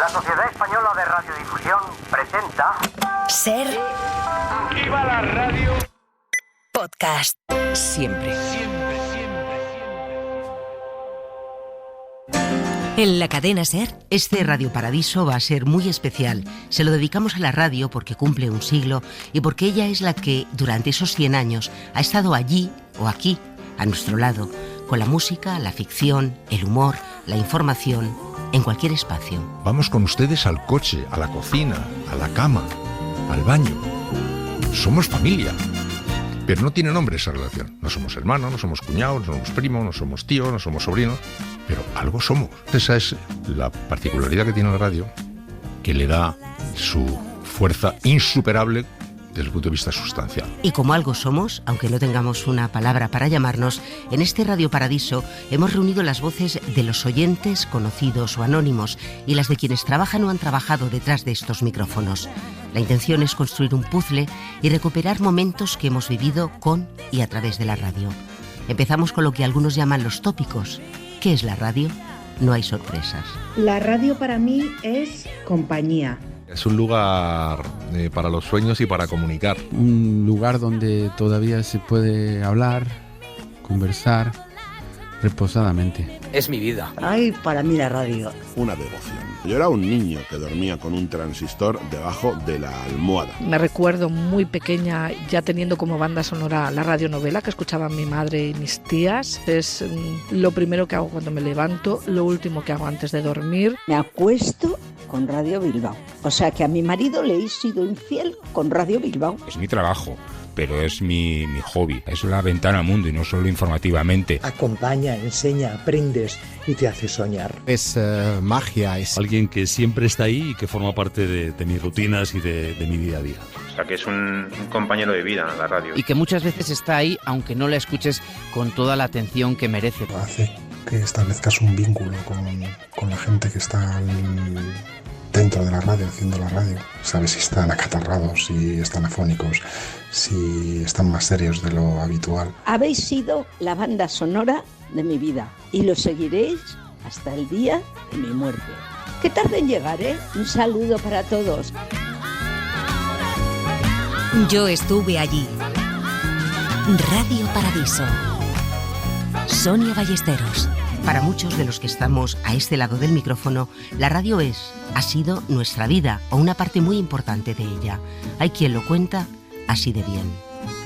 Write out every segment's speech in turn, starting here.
La Sociedad Española de Radiodifusión presenta... Ser... ¡Viva la radio! Podcast. Siempre. En la cadena SER, este Radio Paradiso va a ser muy especial. Se lo dedicamos a la radio porque cumple un siglo y porque ella es la que, durante esos 100 años, ha estado allí o aquí, a nuestro lado, con la música, la ficción, el humor, la información, en cualquier espacio. Vamos con ustedes al coche, a la cocina, a la cama, al baño. Somos familia. Pero no tiene nombre esa relación. No somos hermanos, no somos cuñados, no somos primos, no somos tíos, no somos sobrinos, pero algo somos. Esa es la particularidad que tiene la radio, que le da su fuerza insuperable desde el punto de vista sustancial. Y como algo somos, aunque no tengamos una palabra para llamarnos, en este Radio Paradiso hemos reunido las voces de los oyentes, conocidos o anónimos, y las de quienes trabajan o han trabajado detrás de estos micrófonos. La intención es construir un puzzle y recuperar momentos que hemos vivido con y a través de la radio. Empezamos con lo que algunos llaman los tópicos. ¿Qué es la radio? No hay sorpresas. La radio para mí es compañía. Es un lugar para los sueños y para comunicar. Un lugar donde todavía se puede hablar, conversar reposadamente. Es mi vida. Ay, para mí la radio. Una devoción. Yo era un niño que dormía con un transistor debajo de la almohada. Me recuerdo muy pequeña ya teniendo como banda sonora la radionovela que escuchaban mi madre y mis tías. Es lo primero que hago cuando me levanto, lo último que hago antes de dormir. Me acuesto con Radio Bilbao. O sea que a mi marido le he sido infiel con Radio Bilbao. Es mi trabajo, pero es mi hobby. Es la ventana al mundo y no solo informativamente. Acompaña, enseña, aprendes y te hace soñar. Es magia, es alguien que siempre está ahí y que forma parte de mis rutinas y de mi día a día. O sea que es un compañero de vida, la radio. Y que muchas veces está ahí aunque no la escuches con toda la atención que merece. Hace que establezcas un vínculo con la gente que está dentro de la radio, haciendo la radio. Sabes si están acatarrados, si están afónicos, si están más serios de lo habitual. Habéis sido la banda sonora de mi vida y lo seguiréis hasta el día de mi muerte. Que tarde en llegar, ¿eh? Un saludo para todos. Yo estuve allí. Radio Paradiso. Sonia Ballesteros. Para muchos de los que estamos a este lado del micrófono, la radio ha sido nuestra vida o una parte muy importante de ella. Hay quien lo cuenta así de bien.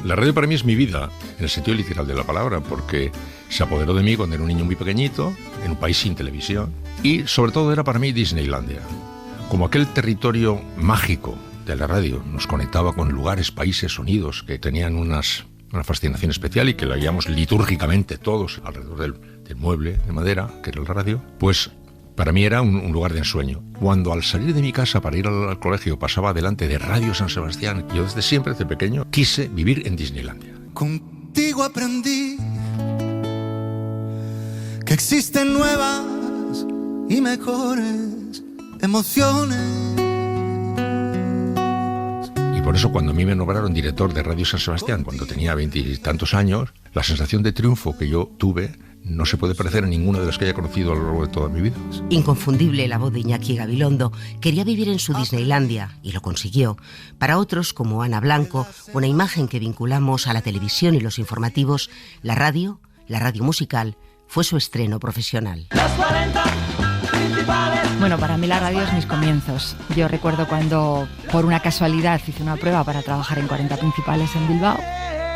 La radio para mí es mi vida, en el sentido literal de la palabra, porque se apoderó de mí cuando era un niño muy pequeñito, en un país sin televisión, y sobre todo era para mí Disneylandia. Como aquel territorio mágico de la radio, nos conectaba con lugares, países, sonidos que tenían una fascinación especial y que la guiamos litúrgicamente todos alrededor del mueble de madera, que era la radio, pues para mí era un lugar de ensueño. Cuando al salir de mi casa para ir al colegio pasaba delante de Radio San Sebastián, yo desde siempre, desde pequeño, quise vivir en Disneylandia. Contigo aprendí que existen nuevas y mejores emociones. Y por eso cuando a mí me nombraron director de Radio San Sebastián, cuando tenía 20 y tantos años, la sensación de triunfo que yo tuve no se puede parecer a ninguna de las que haya conocido a lo largo de toda mi vida. Inconfundible la voz de Iñaki Gabilondo. Quería vivir en su Disneylandia y lo consiguió. Para otros, como Ana Blanco, una imagen que vinculamos a la televisión y los informativos, la radio musical, fue su estreno profesional. Bueno, para mí la radio es mis comienzos. Yo recuerdo cuando, por una casualidad, hice una prueba para trabajar en 40 Principales en Bilbao.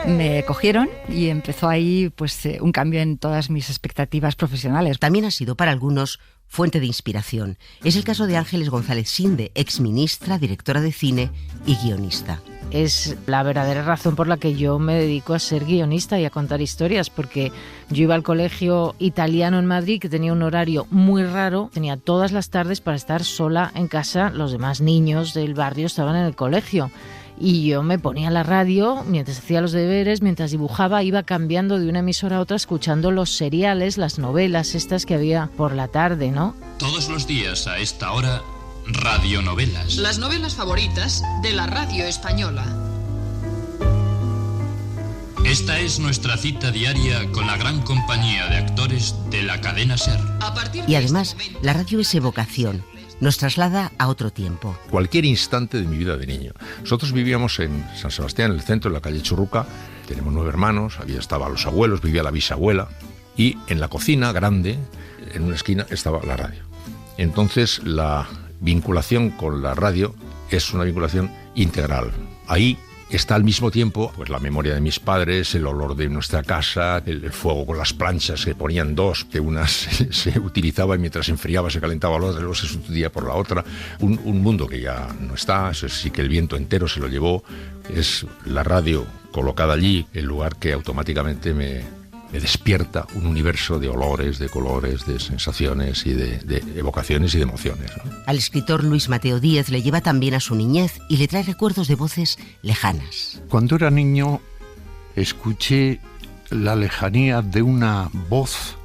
Me cogieron y empezó ahí un cambio en todas mis expectativas profesionales. También ha sido para algunos fuente de inspiración. Es el caso de Ángeles González Sinde, exministra, directora de cine y guionista. Es la verdadera razón por la que yo me dedico a ser guionista y a contar historias, porque yo iba al colegio italiano en Madrid, que tenía un horario muy raro, tenía todas las tardes para estar sola en casa, los demás niños del barrio estaban en el colegio. Y yo me ponía la radio, mientras hacía los deberes, mientras dibujaba, iba cambiando de una emisora a otra, escuchando los seriales, las novelas estas que había por la tarde, ¿no? Todos los días a esta hora, radionovelas. Las novelas favoritas de la radio española. Esta es nuestra cita diaria con la gran compañía de actores de la cadena SER. Y además, la radio es evocación. nos traslada a otro tiempo. Cualquier instante de mi vida de niño. Nosotros vivíamos en San Sebastián, en el centro, en la calle Churruca. Tenemos 9 hermanos, estaban los abuelos, vivía la bisabuela. Y en la cocina grande, en una esquina, estaba la radio. Entonces, la vinculación con la radio es una vinculación integral. Ahí está al mismo tiempo pues la memoria de mis padres, el olor de nuestra casa, el fuego con las planchas que ponían dos, que una se utilizaba y mientras se enfriaba se calentaba la otra, luego se sustituía por la otra. Un mundo que ya no está, sí que el viento entero se lo llevó. Es la radio colocada allí, el lugar que automáticamente me despierta un universo de olores, de colores, de sensaciones y de evocaciones y de emociones, ¿no? Al escritor Luis Mateo Díez le lleva también a su niñez y le trae recuerdos de voces lejanas. Cuando era niño escuché la lejanía de una voz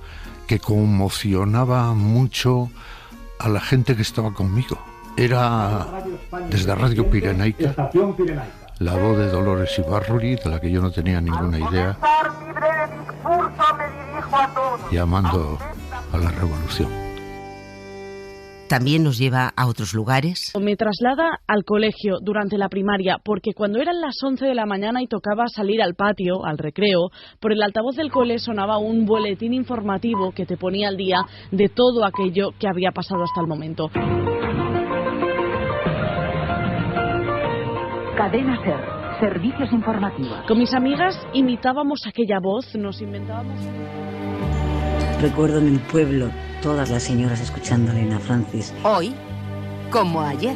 que conmocionaba mucho a la gente que estaba conmigo. Era desde Radio Pirenaica, la voz de Dolores Ibarruri, de la que yo no tenía ninguna idea, llamando a la revolución. También nos lleva a otros lugares. Me traslada al colegio durante la primaria, porque cuando eran las 11 de la mañana y tocaba salir al patio, al recreo, por el altavoz del cole sonaba un boletín informativo que te ponía al día de todo aquello que había pasado hasta el momento. Cadena SER. Servicios informativos. Con mis amigas imitábamos aquella voz, nos inventábamos... Recuerdo en el pueblo todas las señoras escuchando a Elena Francis. Hoy, como ayer.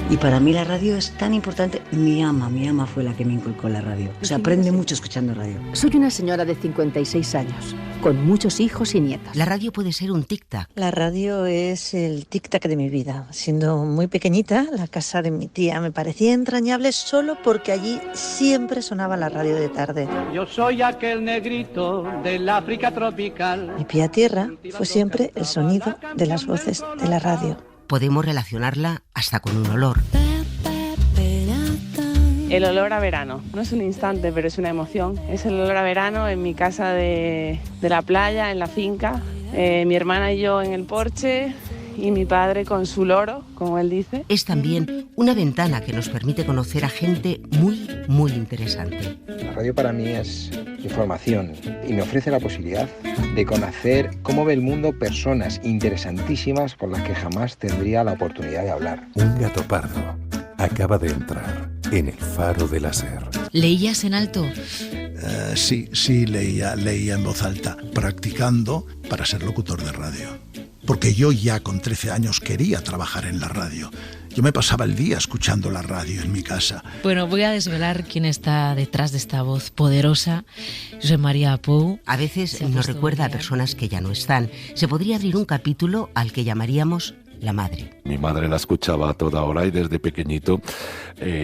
Y para mí la radio es tan importante. Mi ama fue la que me inculcó la radio. Se aprende mucho escuchando radio. Soy una señora de 56 años, con muchos hijos y nietos. La radio puede ser un tic-tac. La radio es el tic-tac de mi vida. Siendo muy pequeñita, la casa de mi tía me parecía entrañable solo porque allí siempre sonaba la radio de tarde. Yo soy aquel negrito del África tropical. Mi pie a tierra fue siempre el sonido de las voces de la radio. Podemos relacionarla hasta con un olor. El olor a verano. No es un instante, pero es una emoción. Es el olor a verano en mi casa de la playa, en la finca. Mi hermana y yo en el porche y mi padre con su loro, como él dice. Es también una ventana que nos permite conocer a gente muy, muy interesante. La radio para mí es información y me ofrece la posibilidad de conocer cómo ve el mundo personas interesantísimas con las que jamás tendría la oportunidad de hablar. Un gato pardo acaba de entrar en el faro de la SER. ¿Leías en alto? Sí, leía en voz alta, practicando para ser locutor de radio. Porque yo ya con 13 años quería trabajar en la radio. Yo me pasaba el día escuchando la radio en mi casa. Bueno, voy a desvelar quién está detrás de esta voz poderosa. José María Pou. A veces nos recuerda a personas que ya no están. Se podría abrir un capítulo al que llamaríamos la madre. Mi madre la escuchaba a toda hora y desde pequeñito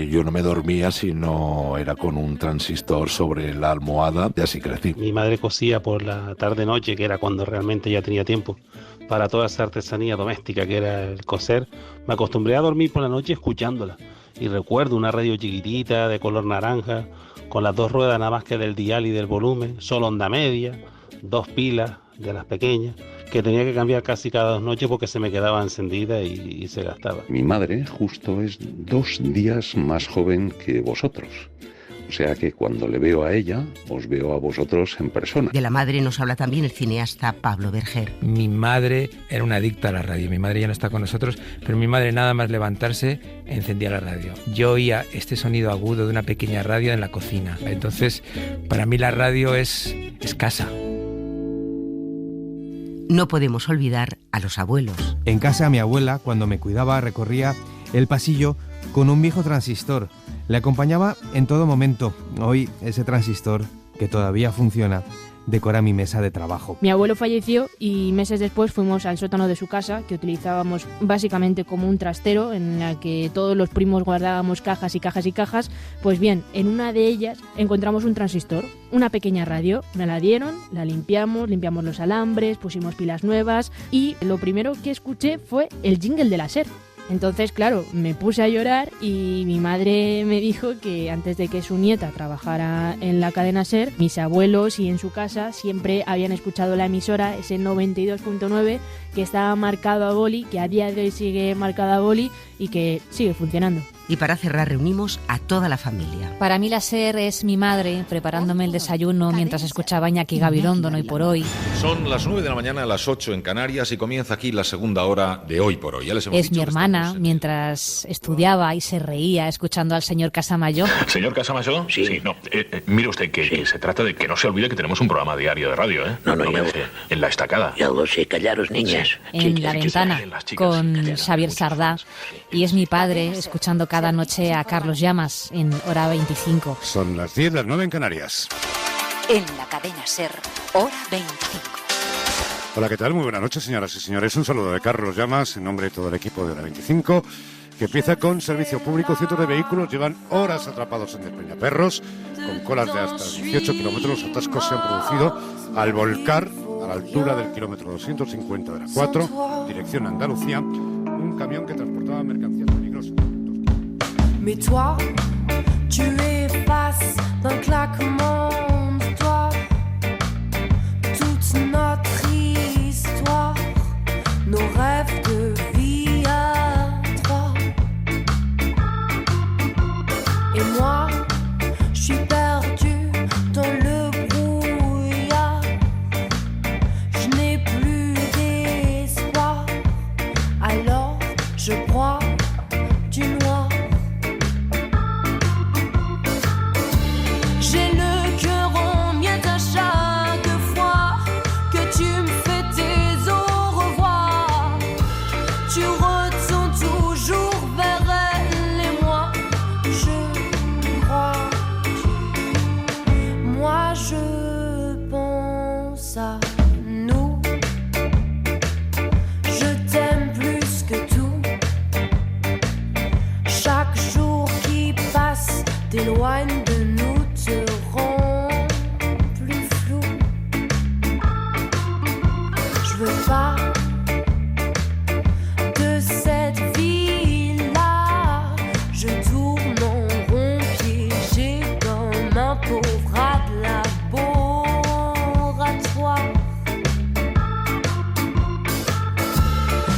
yo no me dormía si no era con un transistor sobre la almohada y así crecí. Mi madre cosía por la tarde-noche, que era cuando realmente ya tenía tiempo para toda esa artesanía doméstica que era el coser. Me acostumbré a dormir por la noche escuchándola y recuerdo una radio chiquitita de color naranja con las 2 ruedas nada más que del dial y del volumen, solo onda media, 2 pilas de las pequeñas que tenía que cambiar casi cada 2 noches porque se me quedaba encendida y se gastaba. Mi madre justo es 2 días más joven que vosotros. O sea que cuando le veo a ella, os veo a vosotros en persona. De la madre nos habla también el cineasta Pablo Berger. Mi madre era una adicta a la radio. Mi madre ya no está con nosotros, pero mi madre nada más levantarse encendía la radio. Yo oía este sonido agudo de una pequeña radio en la cocina. Entonces, para mí la radio es casa. No podemos olvidar a los abuelos. En casa mi abuela, cuando me cuidaba, recorría el pasillo con un viejo transistor. Le acompañaba en todo momento. Hoy ese transistor, que todavía funciona, decora mi mesa de trabajo. Mi abuelo falleció y meses después fuimos al sótano de su casa, que utilizábamos básicamente como un trastero en la que todos los primos guardábamos cajas y cajas y cajas. Pues bien, en una de ellas encontramos un transistor, una pequeña radio. Me la dieron, la limpiamos los alambres, pusimos pilas nuevas y lo primero que escuché fue el jingle de la SER. Entonces, claro, me puse a llorar y mi madre me dijo que antes de que su nieta trabajara en la cadena SER, mis abuelos y en su casa siempre habían escuchado la emisora, ese 92.9, que estaba marcado a boli, que a día de hoy sigue marcado a boli y que sigue funcionando. Y para cerrar reunimos a toda la familia. Para mí la SER es mi madre preparándome el desayuno mientras escuchaba a Iñaki Gabilondo, No Hoy por Hoy. Son las 9 de la mañana, las 8 en Canarias, y comienza aquí la segunda hora de Hoy por Hoy. Ya les hemos es mi hermana mientras estudiaba y se reía escuchando al señor Casamayor. ¿Señor Casamayor? Sí. No, mire usted que se trata de que no se olvide que tenemos un programa diario de radio, ¿eh? No, ya en La Estacada. Ya lo sé, callaros, niñas. En La Ventana, con Xavier Sardá. Y es mi padre escuchando cada noche a Carlos Llamas en Hora 25. Son las 10, las 9 en Canarias. En la cadena SER, Hora 25. Hola, ¿qué tal? Muy buenas noches, señoras y señores. Un saludo de Carlos Llamas en nombre de todo el equipo de Hora 25, que empieza con servicio público. Cientos de vehículos llevan horas atrapados en Despeñaperros, con colas de hasta 18 kilómetros. Los atascos se han producido al volcar a la altura del kilómetro 250 de la 4, dirección Andalucía, un camión que transportaba mercancías peligrosas. Mais toi, tu effaces d'un claquement de doigts toute notre histoire, nos rêves de vie à trois. Et moi, je suis perdue dans le brouillard. Je n'ai plus d'espoir, alors je broie du noir. T'éloigne de nous, te rend plus flou. Je veux pas de cette vie-là. Je tourne en rond, piégé comme un pauvre rat de laboratoire.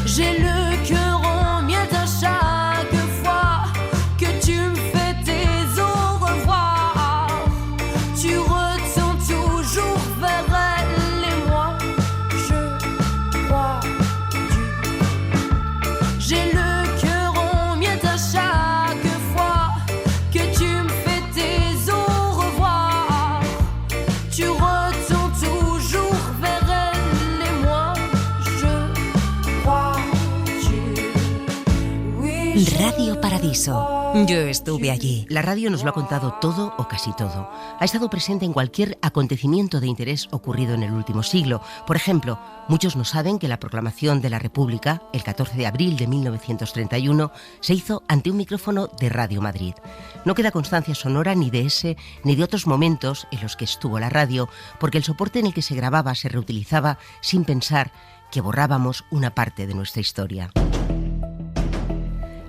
J'ai le cœur en miettes à chaque fois que tu me fais tes Radio Paradiso. Yo estuve allí. La radio nos lo ha contado todo o casi todo. Ha estado presente en cualquier acontecimiento de interés ocurrido en el último siglo. Por ejemplo, muchos no saben que la proclamación de la República, el 14 de abril de 1931, se hizo ante un micrófono de Radio Madrid. No queda constancia sonora ni de ese ni de otros momentos en los que estuvo la radio, porque el soporte en el que se grababa se reutilizaba sin pensar que borrábamos una parte de nuestra historia.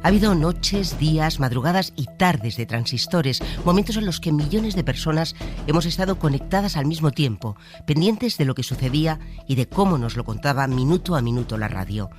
Ha habido noches, días, madrugadas y tardes de transistores, momentos en los que millones de personas hemos estado conectadas al mismo tiempo, pendientes de lo que sucedía y de cómo nos lo contaba minuto a minuto la radio.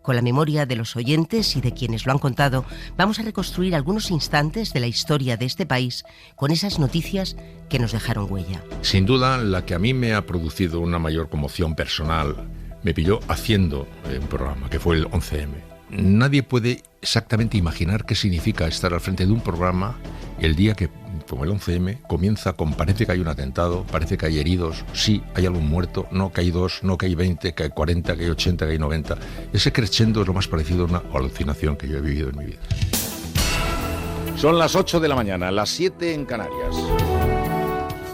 Con la memoria de los oyentes y de quienes lo han contado, vamos a reconstruir algunos instantes de la historia de este país con esas noticias que nos dejaron huella. Sin duda, la que a mí me ha producido una mayor conmoción personal me pilló haciendo un programa, que fue el 11M. Nadie puede exactamente imaginar qué significa estar al frente de un programa el día que, como el 11M, comienza con parece que hay un atentado, parece que hay heridos, sí, hay algún muerto, no que hay 2, no que hay 20, que hay 40, que hay 80, que hay 90. Ese crescendo es lo más parecido a una alucinación que yo he vivido en mi vida. Son las 8 de la mañana, las 7 en Canarias.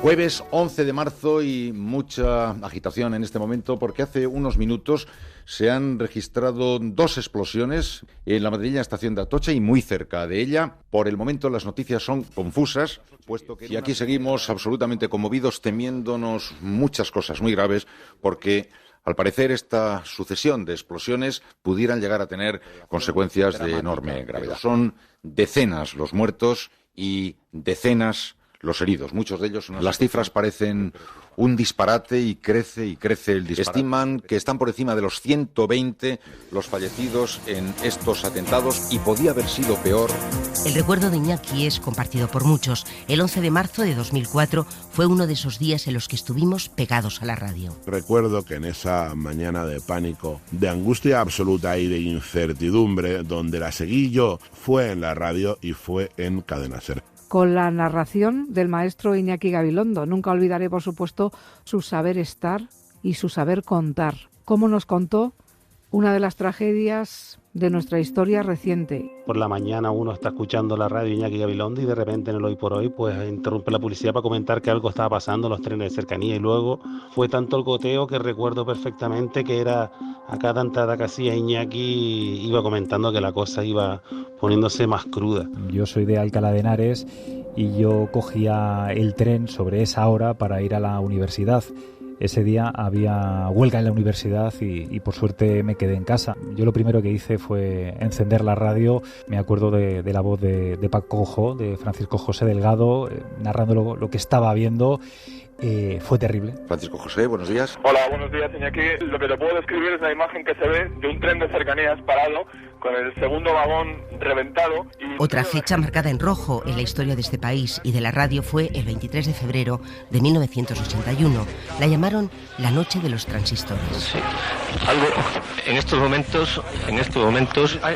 Jueves 11 de marzo y mucha agitación en este momento porque hace unos minutos se han registrado 2 explosiones en la madrileña estación de Atocha y muy cerca de ella. Por el momento las noticias son confusas, puesto que aquí seguimos absolutamente conmovidos, temiéndonos muchas cosas muy graves porque Al parecer, esta sucesión de explosiones pudieran llegar a tener consecuencias de enorme gravedad. Son decenas los muertos y decenas los heridos, muchos de ellos. Las cifras parecen un disparate y crece el disparate. Estiman que están por encima de los 120 los fallecidos en estos atentados y podía haber sido peor. El recuerdo de Iñaki es compartido por muchos. El 11 de marzo de 2004 fue uno de esos días en los que estuvimos pegados a la radio. Recuerdo que en esa mañana de pánico, de angustia absoluta y de incertidumbre, donde la seguí yo, fue en la radio y fue en Cadena SER. Con la narración del maestro Iñaki Gabilondo. Nunca olvidaré, por supuesto, su saber estar y su saber contar. Cómo nos contó una de las tragedias de nuestra historia reciente. Por la mañana uno está escuchando la radio Iñaki Gabilondo y de repente en el Hoy por Hoy pues interrumpe la publicidad para comentar que algo estaba pasando en los trenes de cercanía, y luego fue tanto el goteo que recuerdo perfectamente que era a cada entrada que hacía Iñaki iba comentando que la cosa iba poniéndose más cruda. Yo soy de Alcalá de Henares y yo cogía el tren sobre esa hora para ir a la universidad. Ese día había huelga en la universidad y por suerte me quedé en casa. Yo lo primero que hice fue encender la radio. Me acuerdo de la voz de Paco Cojo, de Francisco José Delgado, narrando lo que estaba viendo. Fue terrible. Francisco José, buenos días. Hola, buenos días, Iñaki. Lo que te puedo describir es la imagen que se ve de un tren de cercanías parado con el segundo vagón reventado. Otra fecha marcada en rojo en la historia de este país y de la radio fue el 23 de febrero de 1981. La llamaron la noche de los transistores. Sí. Algo en estos momentos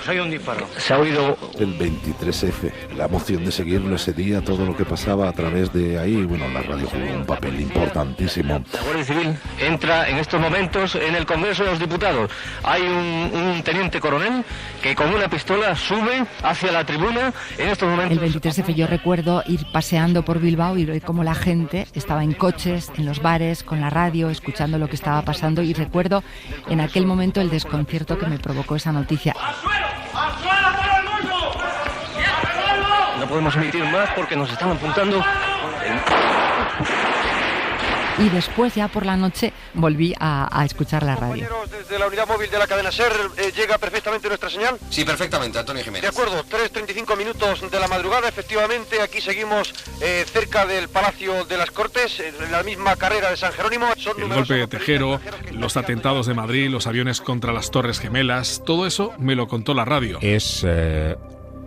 hay un disparo. Se ha oído el 23F, la emoción de seguirlo ese día, todo lo que pasaba a través de ahí. Bueno, la radio jugó un papel importantísimo. La Guardia Civil entra en estos momentos en el Congreso de los Diputados. Hay un teniente coronel que con una pistola sube hacia la tribuna en estos momentos. El 23F yo recuerdo ir paseando por Bilbao y ver cómo la gente estaba en coches, en los bares, con la radio, escuchando lo que estaba pasando, y recuerdo en aquel momento el desconcierto que me provocó esa noticia. No podemos emitir más porque nos están apuntando. Y después, ya por la noche, volví a escuchar la radio. Desde la unidad móvil de la cadena SER, ¿llega perfectamente nuestra señal? Sí, perfectamente, Antonio Jiménez. De acuerdo, 3:35 minutos de la madrugada, efectivamente, aquí seguimos cerca del Palacio de las Cortes, en la misma carrera de San Jerónimo. El golpe de Tejero, los atentados de Madrid, los aviones contra las Torres Gemelas, todo eso me lo contó la radio. Es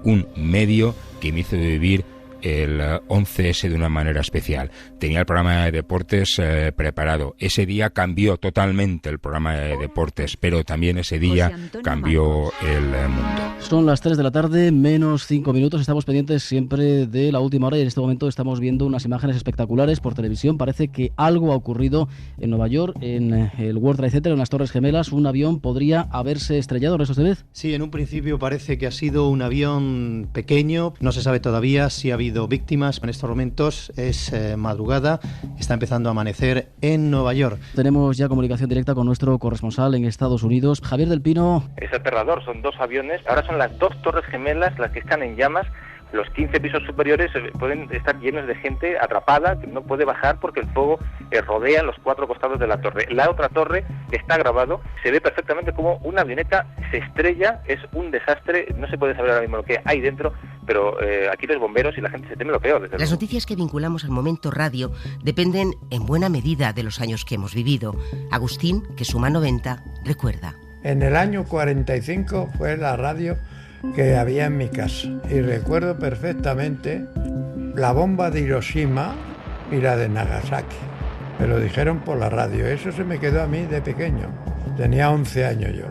un medio que me hizo vivir el 11S de una manera especial. Tenía el programa de deportes preparado. Ese día cambió totalmente el programa de deportes, pero también ese día cambió el mundo. Son las 3 de la tarde, menos 5 minutos. Estamos pendientes siempre de la última hora y en este momento estamos viendo unas imágenes espectaculares por televisión. Parece que algo ha ocurrido en Nueva York, en el World Trade Center, en las Torres Gemelas. Un avión podría haberse estrellado, ¿Resos de vez? Sí, en un principio parece que ha sido un avión pequeño. No se sabe todavía si ha habido víctimas. En estos momentos es madrugada, está empezando a amanecer en Nueva York. Tenemos ya comunicación directa con nuestro corresponsal en Estados Unidos, Javier del Pino. Es aterrador, son dos aviones, ahora son las dos Torres Gemelas las que están en llamas. Los 15 pisos superiores pueden estar llenos de gente atrapada que no puede bajar porque el fuego rodea los 4 costados de la torre. La otra torre está grabado, se ve perfectamente como una avioneta se estrella, es un desastre, no se puede saber ahora mismo lo que hay dentro, pero aquí los bomberos y la gente se teme lo peor. Las noticias que vinculamos al momento radio dependen en buena medida de los años que hemos vivido. Agustín, que suma 90, recuerda. En el año 45 fue la radio que había en mi casa y recuerdo perfectamente la bomba de Hiroshima y la de Nagasaki. Me lo dijeron por la radio, eso se me quedó a mí de pequeño. Tenía 11 años yo.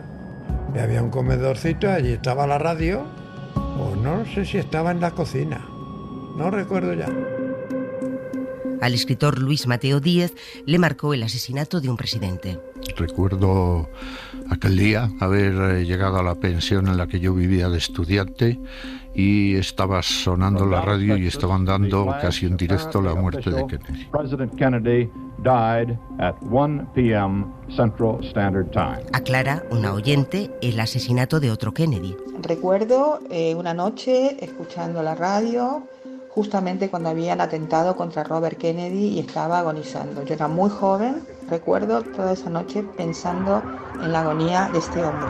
Y había un comedorcito, allí estaba la radio, o no sé si estaba en la cocina, no recuerdo ya. Al escritor Luis Mateo Díez le marcó el asesinato de un presidente. Recuerdo aquel día haber llegado a la pensión en la que yo vivía de estudiante y estaba sonando la radio y estaban dando casi en directo la muerte de Kennedy. President Kennedy died at 1 p.m. Central Standard Time. Aclara una oyente el asesinato de otro Kennedy. Recuerdo una noche escuchando la radio justamente cuando habían atentado contra Robert Kennedy y estaba agonizando. Yo era muy joven, Recuerdo toda esa noche pensando en la agonía de este hombre.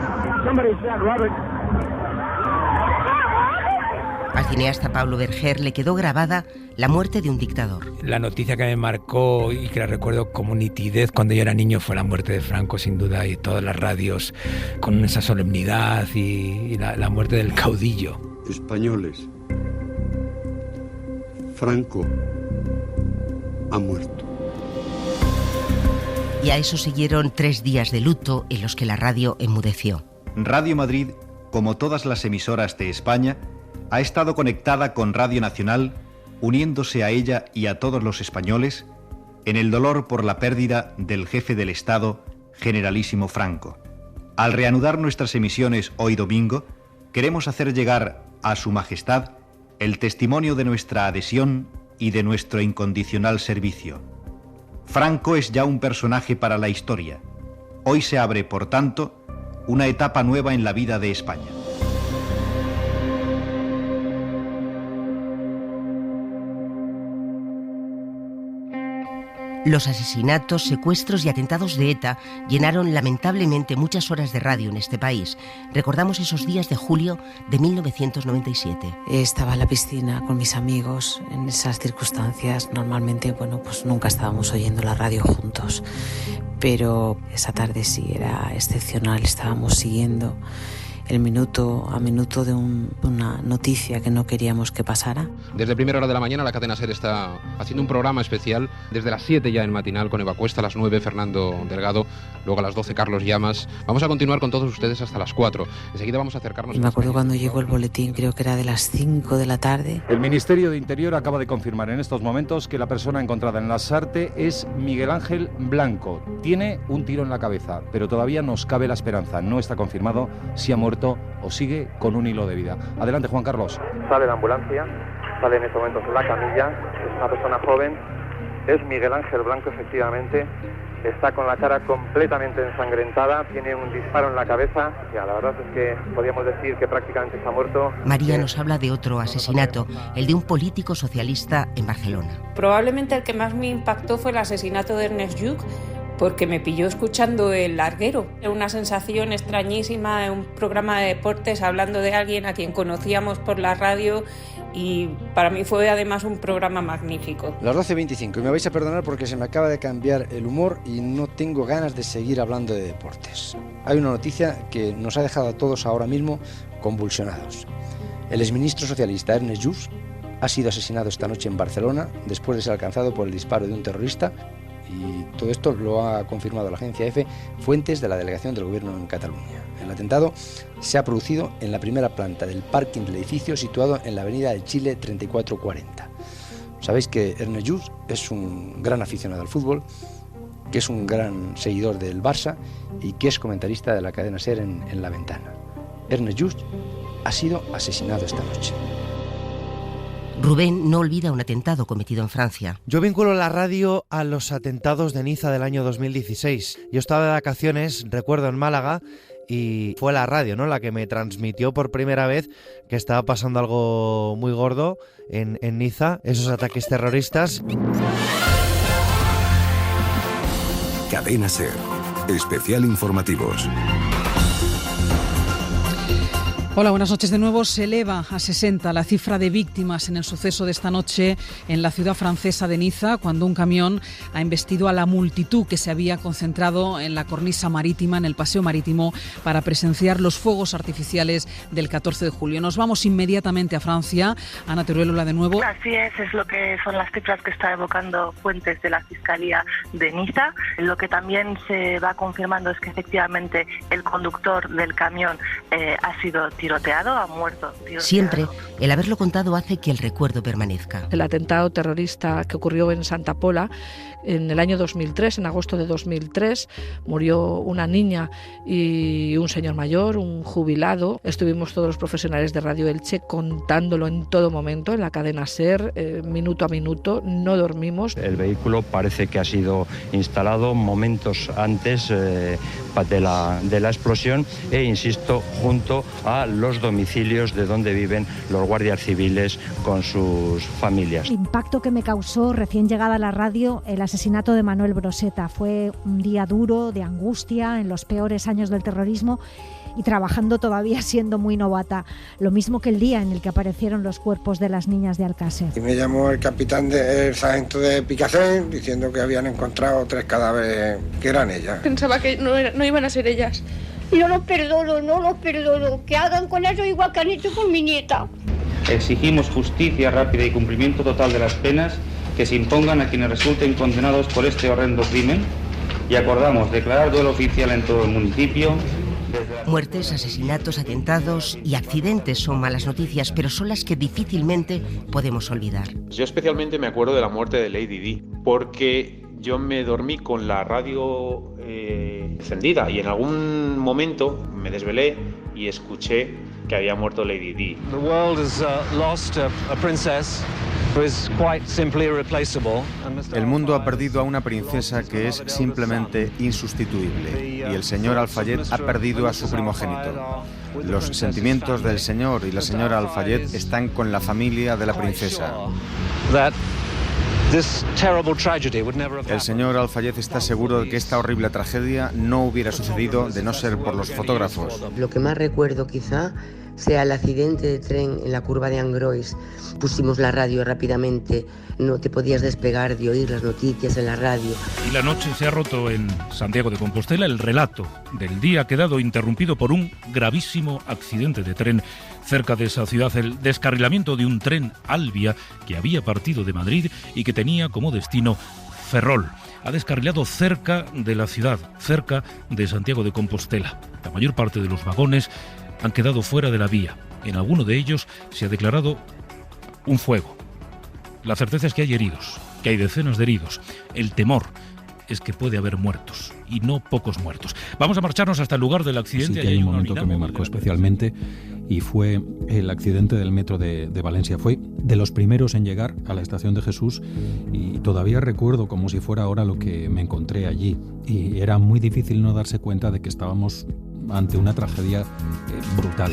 Al cineasta Pablo Berger le quedó grabada la muerte de un dictador. La noticia que me marcó y que la recuerdo como nitidez cuando yo era niño fue la muerte de Franco, sin duda, y todas las radios con esa solemnidad y la muerte del caudillo. Españoles, Franco ha muerto. Y a eso siguieron 3 días de luto en los que la radio enmudeció. Radio Madrid, como todas las emisoras de España, ha estado conectada con Radio Nacional, uniéndose a ella y a todos los españoles en el dolor por la pérdida del jefe del Estado, Generalísimo Franco. Al reanudar nuestras emisiones hoy domingo, queremos hacer llegar a Su Majestad el testimonio de nuestra adhesión y de nuestro incondicional servicio. Franco es ya un personaje para la historia. Hoy se abre, por tanto, una etapa nueva en la vida de España. Los asesinatos, secuestros y atentados de ETA llenaron lamentablemente muchas horas de radio en este país. Recordamos esos días de julio de 1997. Estaba en la piscina con mis amigos. En esas circunstancias normalmente, pues nunca estábamos oyendo la radio juntos. Pero esa tarde sí era excepcional. Estábamos siguiendo el minuto a minuto de una noticia que no queríamos que pasara. Desde primera hora de la mañana la cadena SER está haciendo un programa especial, desde las 7 ya en matinal con Eva Cuesta, a las 9 Fernando Delgado, luego a las 12 Carlos Llamas. Vamos a continuar con todos ustedes hasta las 4. Enseguida vamos a acercarnos... Y me acuerdo cuando llegó el boletín, creo que era de las 5 de la tarde. El Ministerio de Interior acaba de confirmar en estos momentos que la persona encontrada en Lasarte es Miguel Ángel Blanco. Tiene un tiro en la cabeza, pero todavía nos cabe la esperanza. No está confirmado si ha muerto o sigue con un hilo de vida. Adelante, Juan Carlos. Sale la ambulancia, sale en estos momentos la camilla, es una persona joven, es Miguel Ángel Blanco efectivamente, está con la cara completamente ensangrentada, tiene un disparo en la cabeza, ya la verdad es que podríamos decir que prácticamente está muerto. María nos habla de otro asesinato, el de un político socialista en Barcelona. Probablemente el que más me impactó fue el asesinato de Ernest Lluch, porque me pilló escuchando El Larguero. Era una sensación extrañísima en un programa de deportes hablando de alguien a quien conocíamos por la radio y para mí fue además un programa magnífico. Las 12:25 y me vais a perdonar porque se me acaba de cambiar el humor y no tengo ganas de seguir hablando de deportes. Hay una noticia que nos ha dejado a todos ahora mismo convulsionados. El exministro socialista Ernest Lluch ha sido asesinado esta noche en Barcelona después de ser alcanzado por el disparo de un terrorista. Y todo esto lo ha confirmado la agencia EFE, fuentes de la delegación del gobierno en Cataluña. El atentado se ha producido en la primera planta del parking del edificio situado en la avenida de Chile 3440. Sabéis que Ernest Lluch es un gran aficionado al fútbol, que es un gran seguidor del Barça y que es comentarista de la cadena SER en La Ventana. Ernest Lluch ha sido asesinado esta noche. Rubén no olvida un atentado cometido en Francia. Yo vinculo la radio a los atentados de Niza del año 2016. Yo estaba de vacaciones, recuerdo, en Málaga, y fue la radio, ¿no?, la que me transmitió por primera vez que estaba pasando algo muy gordo en Niza, esos ataques terroristas. Cadena SER, especial informativos. Hola, buenas noches de nuevo. Se eleva a 60 la cifra de víctimas en el suceso de esta noche en la ciudad francesa de Niza, cuando un camión ha embestido a la multitud que se había concentrado en la cornisa marítima, en el paseo marítimo, para presenciar los fuegos artificiales del 14 de julio. Nos vamos inmediatamente a Francia. Ana Teruel, de nuevo. Así es lo que son las cifras que está evocando fuentes de la Fiscalía de Niza. Lo que también se va confirmando es que efectivamente el conductor del camión ha sido tiroteado, ha muerto tiroteado. Siempre el haberlo contado hace que el recuerdo permanezca. El atentado terrorista que ocurrió en Santa Pola en el año 2003, en agosto de 2003, murió una niña y un señor mayor, un jubilado. Estuvimos todos los profesionales de Radio Elche contándolo en todo momento, en la cadena SER, minuto a minuto, no dormimos. El vehículo parece que ha sido instalado momentos antes de la explosión e, insisto, junto a los domicilios de donde viven los guardias civiles con sus familias. El impacto que me causó recién llegada a la radio el asesinato de Manuel Broseta. Fue un día duro, de angustia, en los peores años del terrorismo, y trabajando todavía siendo muy novata, lo mismo que el día en el que aparecieron los cuerpos de las niñas de Alcácer. Y me llamó el sargento de Picasen diciendo que habían encontrado 3 cadáveres que eran ellas. Pensaba que no iban a ser ellas. No los perdono, que hagan con eso igual que han hecho con mi nieta. Exigimos justicia rápida y cumplimiento total de las penas que se impongan a quienes resulten condenados por este horrendo crimen, y acordamos declarar duelo oficial en todo el municipio. Muertes, asesinatos, atentados y accidentes son malas noticias, pero son las que difícilmente podemos olvidar. Yo especialmente me acuerdo de la muerte de Lady Di, porque yo me dormí con la radio encendida y en algún momento me desvelé y escuché que había muerto Lady Di. The world has lost a princess who is quite simply irreplaceable. El mundo ha perdido a una princesa que es simplemente insustituible, y el señor Al-Fayed ha perdido a su primogénito. Los sentimientos del señor y la señora Al-Fayed están con la familia de la princesa. El señor Al-Fayed está seguro de que esta horrible tragedia no hubiera sucedido de no ser por los fotógrafos. Lo que más recuerdo quizá sea el accidente de tren en la curva de Angrois. Pusimos la radio rápidamente, no te podías despegar de oír las noticias en la radio. Y la noche se ha roto en Santiago de Compostela. El relato del día ha quedado interrumpido por un gravísimo accidente de tren cerca de esa ciudad, el descarrilamiento de un tren Alvia que había partido de Madrid y que tenía como destino Ferrol. Ha descarrilado cerca de la ciudad, cerca de Santiago de Compostela. La mayor parte de los vagones han quedado fuera de la vía. En alguno de ellos se ha declarado un fuego. La certeza es que hay heridos, que hay decenas de heridos. El temor es que puede haber muertos, y no pocos muertos. Vamos a marcharnos hasta el lugar del accidente. Sí, que hay un momento que me marcó especialmente, y fue el accidente del metro de Valencia. Fue de los primeros en llegar a la estación de Jesús, y todavía recuerdo como si fuera ahora lo que me encontré allí. Y era muy difícil no darse cuenta de que estábamos ante una tragedia brutal.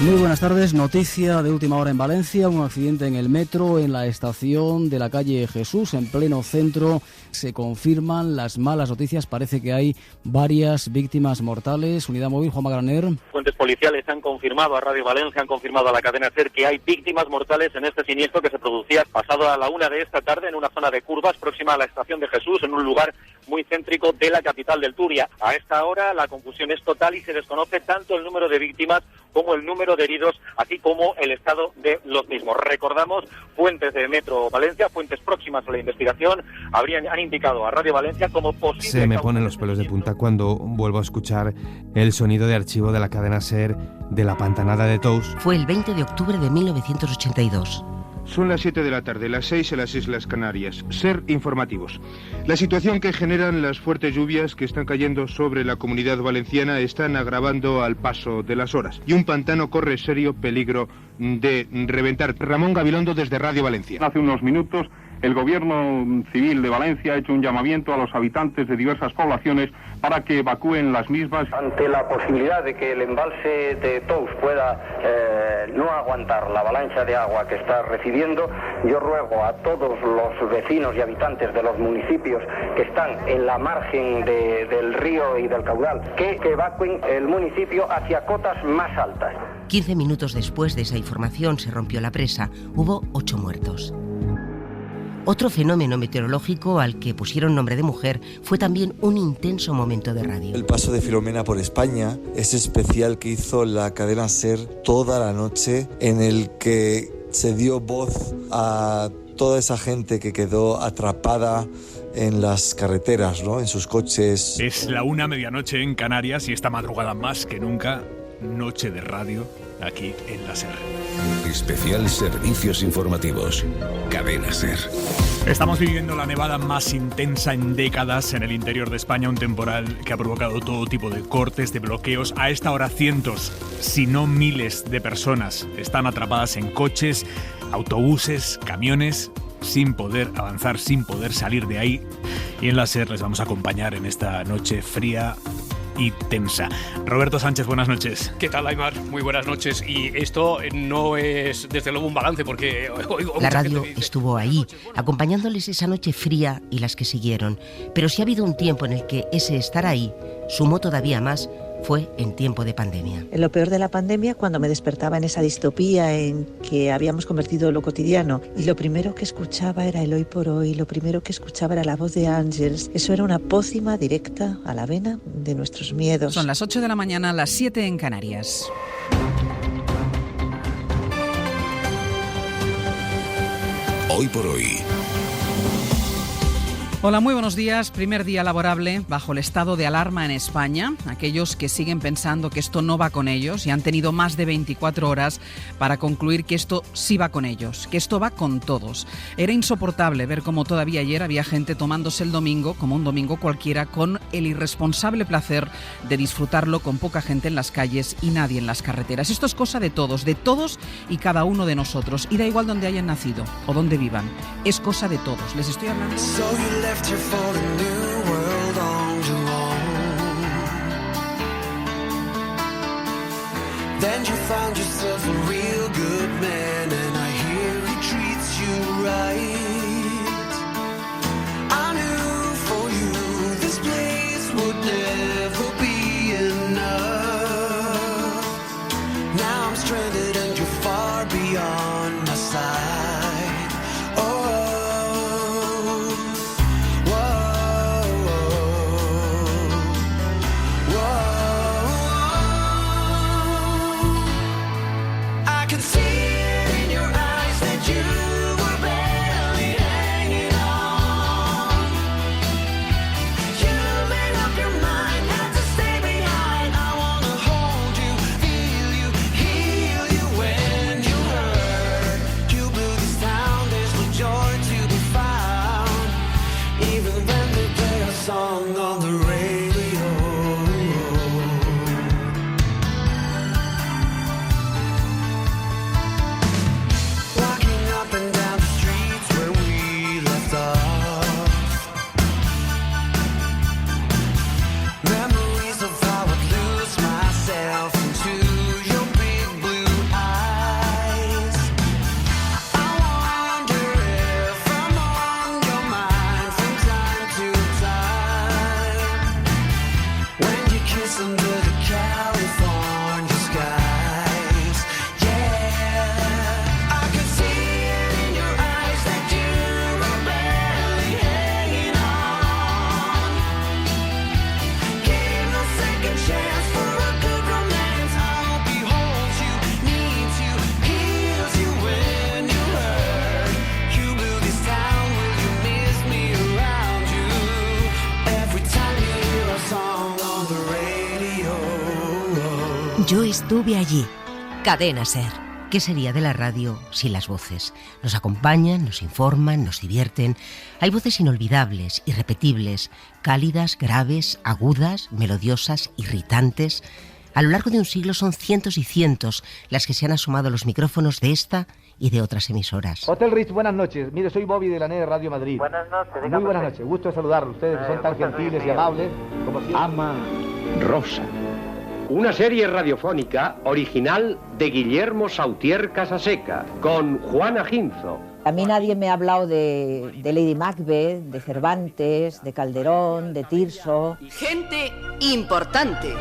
Muy buenas tardes. Noticia de última hora en Valencia. Un accidente en el metro, en la estación de la calle Jesús, en pleno centro. Se confirman las malas noticias. Parece que hay varias víctimas mortales. Unidad móvil, Juanma Graner. Fuentes policiales han confirmado a Radio Valencia, han confirmado a la cadena SER que hay víctimas mortales en este siniestro que se producía pasado a la 1 de esta tarde en una zona de curvas próxima a la estación de Jesús, en un lugar muy céntrico de la capital del Turia. A esta hora la confusión es total y se desconoce tanto el número de víctimas como el número de heridos, así como el estado de los mismos. Recordamos, fuentes de Metro Valencia, fuentes próximas a la investigación, han indicado a Radio Valencia como posible... Se me ponen los pelos de punta cuando vuelvo a escuchar el sonido de archivo de la cadena SER de la Pantanada de Tous. Fue el 20 de octubre de 1982. Son las 7 de la tarde, las 6 en las Islas Canarias. SER informativos. La situación que generan las fuertes lluvias que están cayendo sobre la Comunidad Valenciana están agravando al paso de las horas. Y un pantano corre serio peligro de reventar. Ramón Gabilondo desde Radio Valencia. Hace unos minutos el Gobierno Civil de Valencia ha hecho un llamamiento a los habitantes de diversas poblaciones para que evacúen las mismas. Ante la posibilidad de que el embalse de Tous pueda no aguantar la avalancha de agua que está recibiendo, yo ruego a todos los vecinos y habitantes de los municipios que están en la margen del río y del caudal que evacúen el municipio hacia cotas más altas. 15 minutos después de esa información se rompió la presa. Hubo 8 muertos. Otro fenómeno meteorológico al que pusieron nombre de mujer fue también un intenso momento de radio. El paso de Filomena por España, ese especial que hizo la cadena SER toda la noche, en el que se dio voz a toda esa gente que quedó atrapada en las carreteras, ¿no? En sus coches. Es la 1 medianoche en Canarias y esta madrugada más que nunca, noche de radio aquí en la SER. Especial Servicios Informativos. Cadena SER. Estamos viviendo la nevada más intensa en décadas en el interior de España, un temporal que ha provocado todo tipo de cortes, de bloqueos. A esta hora cientos, si no miles de personas están atrapadas en coches, autobuses, camiones, sin poder avanzar, sin poder salir de ahí. Y en la SER les vamos a acompañar en esta noche fría y tensa. Roberto Sánchez, buenas noches. ¿Qué tal, Aymar? Muy buenas noches. Y esto no es, desde luego, un balance, porque oigo la radio estuvo ahí, acompañándoles esa noche fría y las que siguieron. Pero si ha habido un tiempo en el que ese estar ahí sumó todavía más, fue en tiempo de pandemia. En lo peor de la pandemia, cuando me despertaba en esa distopía en que habíamos convertido lo cotidiano, y lo primero que escuchaba era el hoy por hoy, lo primero que escuchaba era la voz de Ángels. Eso era una pócima directa a la vena de nuestros miedos. Son las 8 de la mañana, las 7 en Canarias. Hoy por hoy. Hola, muy buenos días. Primer día laborable bajo el estado de alarma en España. Aquellos que siguen pensando que esto no va con ellos y han tenido más de 24 horas para concluir que esto sí va con ellos, que esto va con todos. Era insoportable ver cómo todavía ayer había gente tomándose el domingo, como un domingo cualquiera, con el irresponsable placer de disfrutarlo con poca gente en las calles y nadie en las carreteras. Esto es cosa de todos y cada uno de nosotros. Y da igual donde hayan nacido o donde vivan. Es cosa de todos. Les estoy hablando. Left here for the new world on your own. Then you found yourself a real good man, and I hear he treats you right. I knew for you this place would never be enough. Now I'm stranded and you're far beyond my sight. Yo estuve allí. Cadena SER. ¿Qué sería de la radio sin las voces? Nos acompañan, nos informan, nos divierten. Hay voces inolvidables, irrepetibles, cálidas, graves, agudas, melodiosas, irritantes. A lo largo de un siglo son cientos y cientos las que se han asomado a los micrófonos de esta y de otras emisoras. Hotel Ritz, buenas noches. Mire, soy Bobby de la NED Radio Madrid. Buenas noches. Muy buenas noches. Gusto de saludarlos. Ustedes que son tan gentiles y amables. Como siempre. Ama Rosa. Una serie radiofónica original de Guillermo Sautier Casaseca, con Juana Ginzo. A mí nadie me ha hablado de Lady Macbeth, de Cervantes, de Calderón, de Tirso. Gente importante.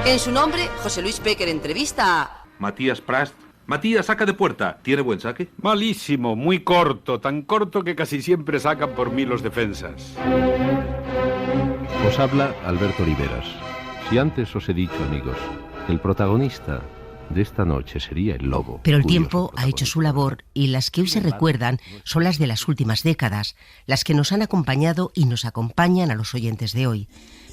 En su nombre, José Luis Péquer entrevista a... Matías Prast. Matías, saca de puerta. ¿Tiene buen saque? Malísimo, muy corto. Tan corto que casi siempre sacan por mí los defensas. Os habla Alberto Oliveras. Si antes os he dicho, amigos, que el protagonista de esta noche sería el lobo. Pero el tiempo ha hecho su labor y las que hoy se recuerdan son las de las últimas décadas, las que nos han acompañado y nos acompañan a los oyentes de hoy.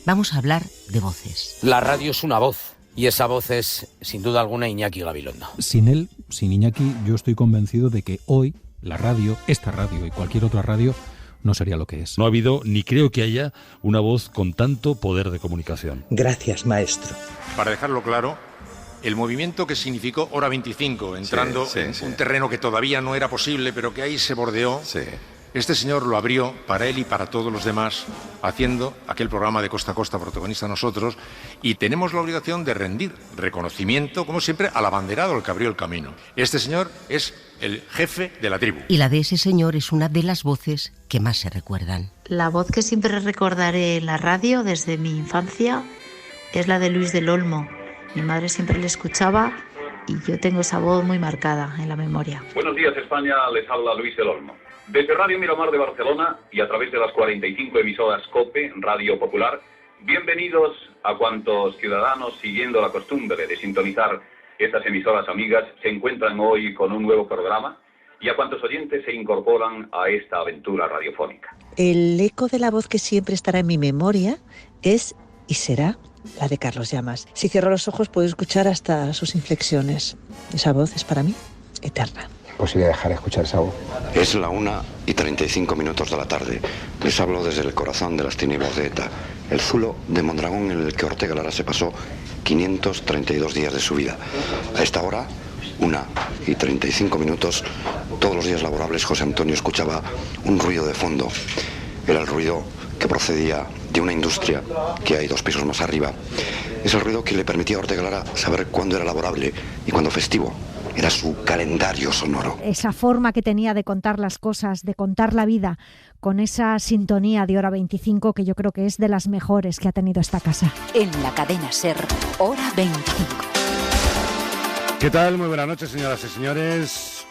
Vamos a hablar de voces. La radio es una voz y esa voz es, sin duda alguna, Iñaki Gabilondo. Sin él, sin Iñaki, yo estoy convencido de que hoy la radio, esta radio y cualquier otra radio, no sería lo que es. No ha habido, ni creo que haya, una voz con tanto poder de comunicación. Gracias, maestro. Para dejarlo claro, el movimiento que significó Hora 25, entrando en un terreno que todavía no era posible, pero que ahí se bordeó, Este señor lo abrió para él y para todos los demás, haciendo aquel programa de Costa a Costa, protagonista nosotros, y tenemos la obligación de rendir reconocimiento, como siempre, al abanderado, al que abrió el camino. Este señor es el jefe de la tribu. Y la de ese señor es una de las voces que más se recuerdan. La voz que siempre recordaré en la radio desde mi infancia es la de Luis del Olmo. Mi madre siempre le escuchaba y yo tengo esa voz muy marcada en la memoria. Buenos días, España, les habla Luis del Olmo. Desde Radio Miramar de Barcelona y a través de las 45 emisoras COPE, Radio Popular, bienvenidos a cuantos ciudadanos, siguiendo la costumbre de sintonizar estas emisoras amigas, se encuentran hoy con un nuevo programa y a cuantos oyentes se incorporan a esta aventura radiofónica. El eco de la voz que siempre estará en mi memoria es y será la de Carlos Llamas. Si cierro los ojos puedo escuchar hasta sus inflexiones. Esa voz es para mí eterna. Imposible dejar de escuchar esa voz. Es la 1:35 de la tarde. Les hablo desde el corazón de las tinieblas de ETA, el zulo de Mondragón en el que Ortega Lara se pasó 532 días de su vida. A esta hora, 1:35, todos los días laborables, José Antonio escuchaba un ruido de fondo. Era el ruido que procedía de una industria que hay 2 pisos más arriba. Es el ruido que le permitía a Ortega Lara saber cuándo era laborable y cuándo festivo. Era su calendario sonoro. Esa forma que tenía de contar las cosas, de contar la vida, con esa sintonía de Hora 25 que yo creo que es de las mejores que ha tenido esta casa. En la cadena SER, Hora 25. ¿Qué tal? Muy buenas noches, señoras y señores.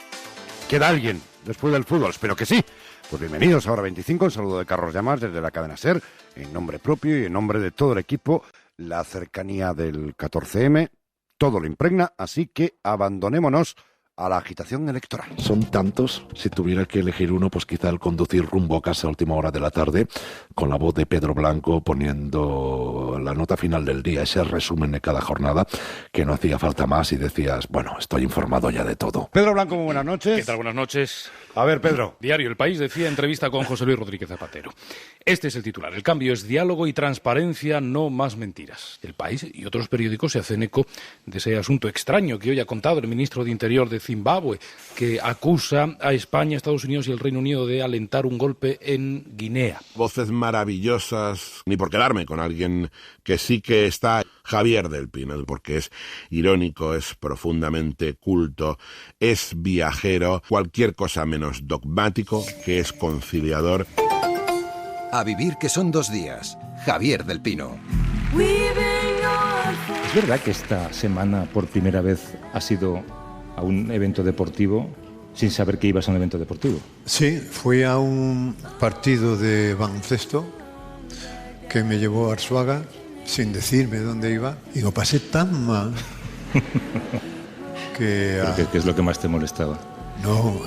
¿Queda alguien después del fútbol? Espero que sí. Pues bienvenidos a Hora 25, un saludo de Carlos Llamas desde la cadena SER, en nombre propio y en nombre de todo el equipo. La cercanía del 14M, todo lo impregna, así que abandonémonos a la agitación electoral. Son tantos, si tuviera que elegir uno, pues quizá el conducir rumbo a casa a última hora de la tarde, con la voz de Pedro Blanco poniendo la nota final del día, ese resumen de cada jornada, que no hacía falta más y decías, bueno, estoy informado ya de todo. Pedro Blanco, muy buenas noches. ¿Qué tal? Buenas noches. A ver, Pedro. Diario El País decía entrevista con José Luis Rodríguez Zapatero. Este es el titular. El cambio es diálogo y transparencia, no más mentiras. El País y otros periódicos se hacen eco de ese asunto extraño que hoy ha contado el ministro de Interior de Zimbabue, que acusa a España, Estados Unidos y el Reino Unido de alentar un golpe en Guinea. Voces maravillosas, ni por quedarme con alguien que sí que está, Javier del Pino, porque es irónico, es profundamente culto, es viajero, cualquier cosa menos dogmático, que es conciliador. A vivir que son 2 días. Javier del Pino. ¿Es verdad que esta semana por primera vez has ido a un evento deportivo sin saber que ibas a un evento deportivo? Sí, fui a un partido de baloncesto que me llevó a Arzuaga sin decirme dónde iba y lo pasé tan mal que... ¿Qué es lo que más te molestaba? No,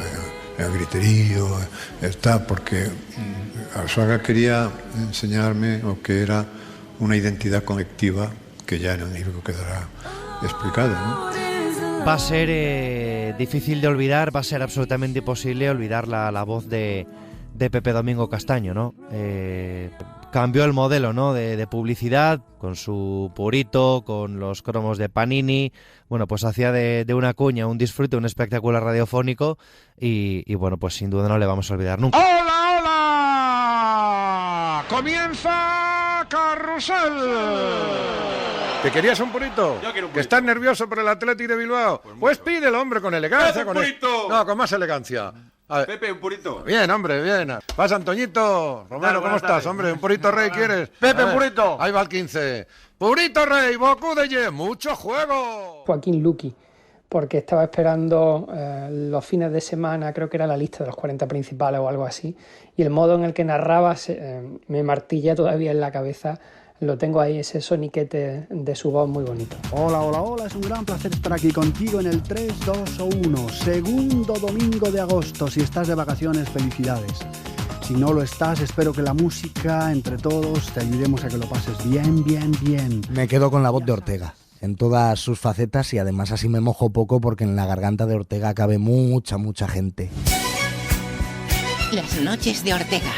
el griterío, porque Arzuaga quería enseñarme lo que era una identidad colectiva que ya en el libro quedará explicado, ¿no? Va a ser difícil de olvidar, va a ser absolutamente imposible olvidar la voz de Pepe Domingo Castaño, ¿no? Cambió el modelo, ¿no? de publicidad, con su purito, con los cromos de Panini. Bueno, pues hacía de una cuña un disfrute, un espectáculo radiofónico y bueno, pues sin duda no le vamos a olvidar nunca. ¡Hola, hola! ¡Comienza Carrusel! ¿Te querías un purito? Yo quiero un purito. ¿Que estás nervioso por el Athletic de Bilbao? Pues pídelo, hombre, con elegancia. ¡Un purito! No, con más elegancia. A ver. Pepe, un purito. Bien, hombre, bien. Vas, Antoñito. Romero, ¿cómo estás, hombre? ¿Un purito rey quieres? Pepe, un purito. Ahí va el 15. Purito rey, Boku de Ye, mucho juego. Joaquín Luqui, porque estaba esperando los fines de semana, creo que era la lista de los 40 principales o algo así, y el modo en el que narraba me martilla todavía en la cabeza. Lo tengo ahí, ese soniquete de su voz muy bonito. Hola, hola, hola, es un gran placer estar aquí contigo en el 3, 2 o 1, segundo domingo de agosto. Si estás de vacaciones, felicidades. Si no lo estás, espero que la música, entre todos, te ayudemos a que lo pases bien, bien, bien. Me quedo con la voz de Ortega, en todas sus facetas, y además así me mojo poco porque en la garganta de Ortega cabe mucha gente. Las noches de Ortega,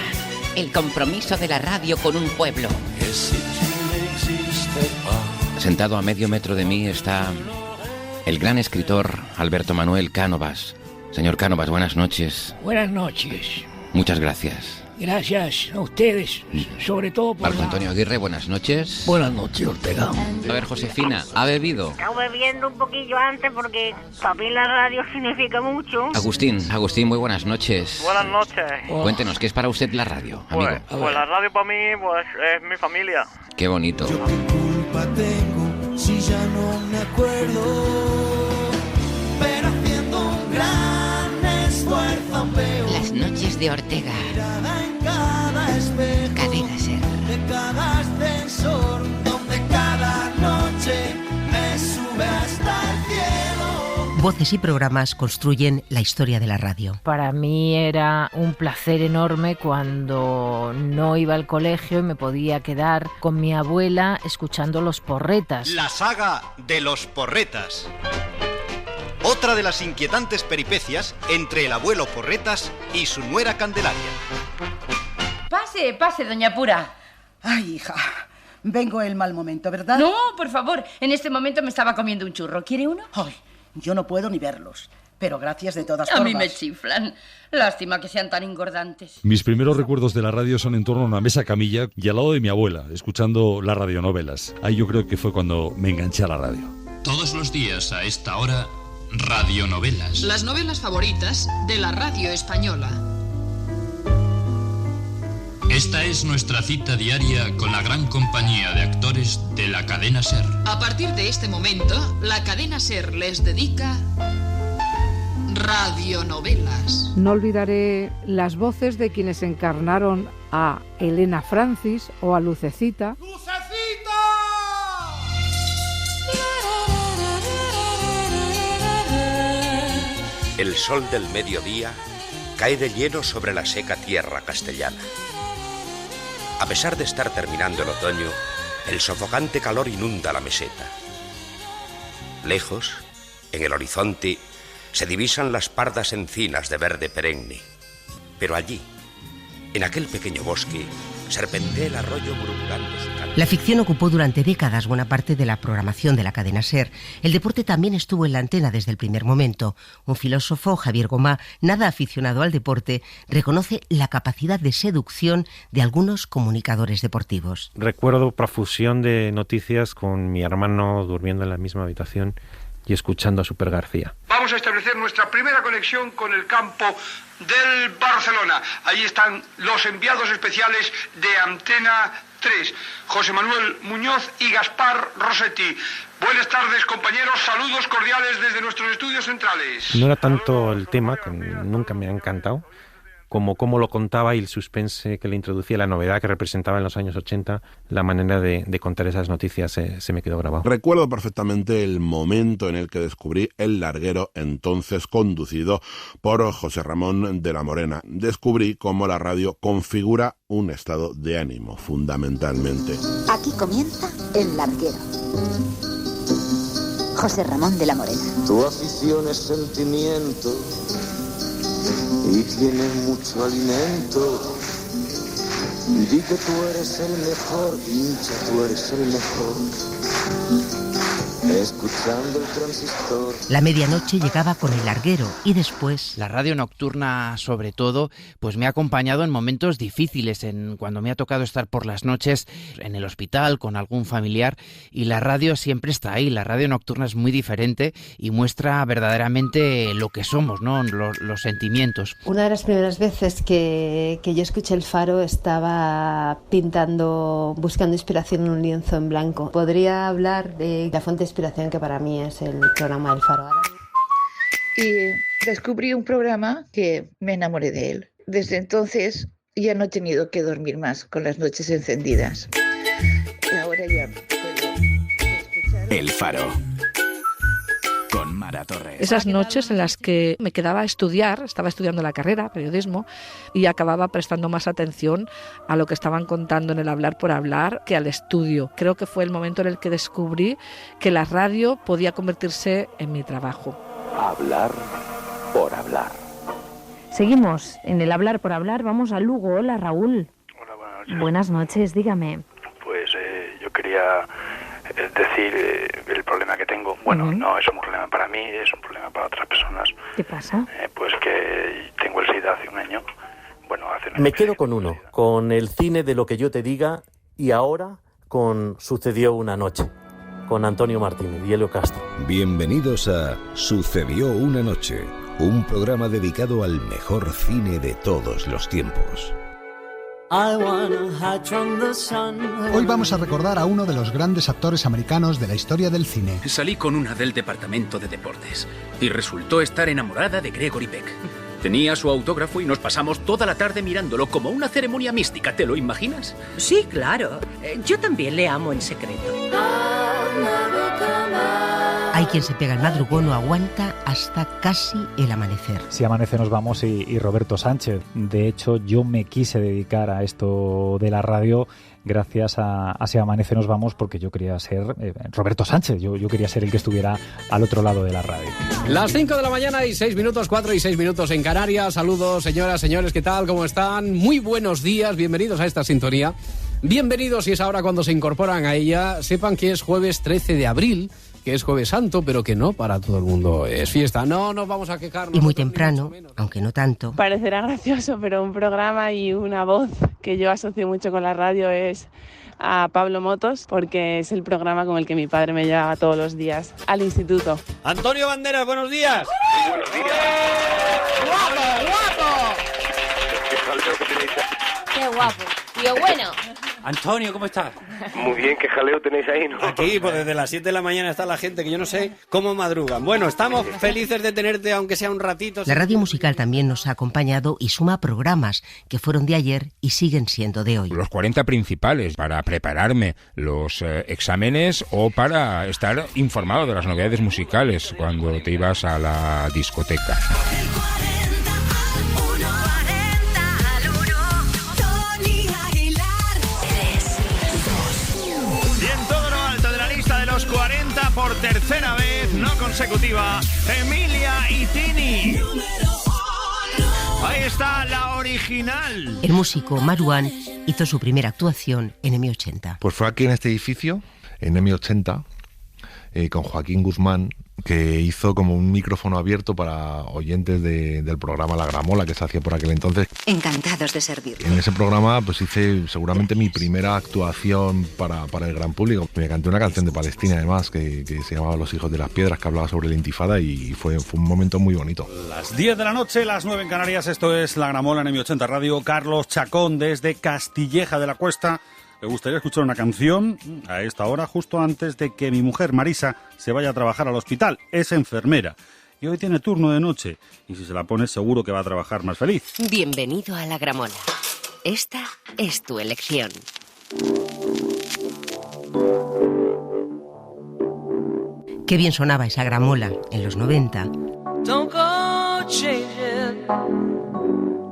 el compromiso de la radio con un pueblo. Sentado a medio metro de mí está el gran escritor Alberto Manuel Cánovas. Señor Cánovas, buenas noches. Buenas noches. Muchas gracias. Gracias a ustedes, sobre todo por Marco Antonio Aguirre, buenas noches. Buenas noches, Ortega. A ver, Josefina, ¿ha bebido? Estaba bebiendo un poquillo antes porque para mí la radio significa mucho. Agustín, muy buenas noches. Buenas noches. Cuéntenos, ¿qué es para usted la radio, amigo? Pues la radio para mí pues, es mi familia. Qué bonito. Yo qué culpa tengo si ya no me acuerdo, pero haciendo un gran esfuerzo veo Las noches de Ortega. Cadena Ser. De cada ascensor, donde cada noche me sube hasta el cielo. Voces y programas construyen la historia de la radio. Para mí era un placer enorme cuando no iba al colegio y me podía quedar con mi abuela escuchando Los Porretas. La saga de Los Porretas. Otra de las inquietantes peripecias entre el abuelo Porretas y su nuera Candelaria. Pase, doña Pura. Ay, hija, vengo el mal momento, ¿verdad? No, por favor, en este momento me estaba comiendo un churro. ¿Quiere uno? Ay, yo no puedo ni verlos, pero gracias de todas formas. A mí me chiflan. Lástima que sean tan engordantes. Mis primeros recuerdos de la radio son en torno a una mesa camilla y al lado de mi abuela, escuchando las radionovelas. Ahí yo creo que fue cuando me enganché a la radio. Todos los días a esta hora, radionovelas. Las novelas favoritas de la radio española. Esta es nuestra cita diaria con la gran compañía de actores de la cadena SER. A partir de este momento, la cadena SER les dedica radionovelas. No olvidaré las voces de quienes encarnaron a Elena Francis o a Lucecita. El sol del mediodía cae de lleno sobre la seca tierra castellana. A pesar de estar terminando el otoño, el sofocante calor inunda la meseta. Lejos, en el horizonte, se divisan las pardas encinas de verde perenne. Pero allí, en aquel pequeño bosque, serpentea el arroyo murmurando su canto. La ficción ocupó durante décadas buena parte de la programación de la cadena SER. El deporte también estuvo en la antena desde el primer momento. Un filósofo, Javier Gomá, nada aficionado al deporte, reconoce la capacidad de seducción de algunos comunicadores deportivos. Recuerdo profusión de noticias con mi hermano durmiendo en la misma habitación y escuchando a Super García. Vamos a establecer nuestra primera conexión con el campo del Barcelona. Allí están los enviados especiales de Antena 3, José Manuel Muñoz y Gaspar Rossetti. Buenas tardes, compañeros, saludos cordiales desde nuestros estudios centrales. No era tanto el tema, que nunca me ha encantado, como cómo lo contaba y el suspense que le introducía, la novedad que representaba en los años 80, la manera de contar esas noticias se me quedó grabado. Recuerdo perfectamente el momento en el que descubrí El Larguero, entonces conducido por José Ramón de la Morena. Descubrí cómo la radio configura un estado de ánimo, fundamentalmente. Aquí comienza El Larguero. José Ramón de la Morena. Tu afición es sentimiento y tiene mucho alimento. Di que tú eres el mejor, hincha, tú eres el mejor. Escuchando el transistor. La medianoche llegaba con El Larguero y después... La radio nocturna, sobre todo, pues me ha acompañado en momentos difíciles, cuando me ha tocado estar por las noches en el hospital con algún familiar, y la radio siempre está ahí. La radio nocturna es muy diferente y muestra verdaderamente lo que somos, ¿no? Los sentimientos. Una de las primeras veces que yo escuché El Faro estaba pintando, buscando inspiración en un lienzo en blanco. Podría hablar de la fuente de inspiración que para mí es el programa del Faro. Y descubrí un programa que me enamoré de él. Desde entonces ya no he tenido que dormir más con las noches encendidas. Y ahora ya puedo escuchar... El Faro. Con Mara Torres. Esas noches en las que me quedaba a estudiar, estaba estudiando la carrera, periodismo, y acababa prestando más atención a lo que estaban contando en el hablar por hablar que al estudio. Creo que fue el momento en el que descubrí que la radio podía convertirse en mi trabajo. Hablar por hablar. Seguimos en el hablar por hablar, vamos a Lugo. Hola, Raúl. Hola, buenas noches. Buenas noches, dígame. Pues yo quería decir el problema que tengo. Bueno, no es un problema para mí, es un problema para otras personas. ¿Qué pasa? Pues que tengo el SIDA hace un año. Me quedo con uno, con el cine de Lo que yo te diga, y ahora con Sucedió una noche, con Antonio Martínez y Helio Castro. Bienvenidos a Sucedió una noche, un programa dedicado al mejor cine de todos los tiempos. Hoy vamos a recordar a uno de los grandes actores americanos de la historia del cine. Salí con una del departamento de deportes y resultó estar enamorada de Gregory Peck. Tenía su autógrafo y nos pasamos toda la tarde mirándolo como una ceremonia mística, ¿te lo imaginas? Sí, claro. Yo también le amo en secreto. Hay quien se pega el madrugón o aguanta hasta casi el amanecer. Si amanece nos vamos y Roberto Sánchez. De hecho, yo me quise dedicar a esto de la radio gracias a Si amanece nos vamos, porque yo quería ser Roberto Sánchez. Yo quería ser el que estuviera al otro lado de la radio. Las 5 de la mañana y 6 minutos, 4 y 6 minutos en Canarias. Saludos, señoras, señores, ¿qué tal? ¿Cómo están? Muy buenos días, bienvenidos a esta sintonía. Bienvenidos, y es ahora cuando se incorporan a ella. Sepan que es jueves 13 de abril, que es Jueves Santo, pero que no para todo el mundo es fiesta. No nos vamos a quejarnos. Y muy temprano, aunque no tanto. Parecerá gracioso, pero un programa y una voz que yo asocio mucho con la radio es a Pablo Motos, porque es el programa con el que mi padre me llevaba todos los días al instituto. Antonio Banderas, buenos días. Buenos días. ¡Guapo, guapo! ¡Qué guapo! ¡Tío bueno! Antonio, ¿cómo estás? Muy bien, qué jaleo tenéis ahí, ¿no? Aquí, pues desde las 7 de la mañana está la gente, que yo no sé cómo madrugan. Bueno, estamos felices de tenerte, aunque sea un ratito. La radio musical también nos ha acompañado y suma programas que fueron de ayer y siguen siendo de hoy. Los 40 principales para prepararme los exámenes o para estar informado de las novedades musicales cuando te ibas a la discoteca. Los 40 por tercera vez, no consecutiva, Emilia y Tini. Ahí está la original. El músico Maruán hizo su primera actuación en M80. Pues fue aquí en este edificio, en M80, con Joaquín Guzmán, que hizo como un micrófono abierto para oyentes del programa La Gramola, que se hacía por aquel entonces. Encantados de servir. En ese programa pues hice seguramente mi primera actuación para el gran público. Me canté una canción de Palestina, además, que se llamaba Los hijos de las piedras, que hablaba sobre la intifada, y fue un momento muy bonito. Las 10 de la noche, las 9 en Canarias, esto es La Gramola en M80 Radio. Carlos Chacón desde Castilleja de la Cuesta. Me gustaría escuchar una canción a esta hora, justo antes de que mi mujer Marisa se vaya a trabajar al hospital. Es enfermera y hoy tiene turno de noche, y si se la pones seguro que va a trabajar más feliz. Bienvenido a La Gramola. Esta es tu elección. Qué bien sonaba esa gramola en los 90. Don't go changing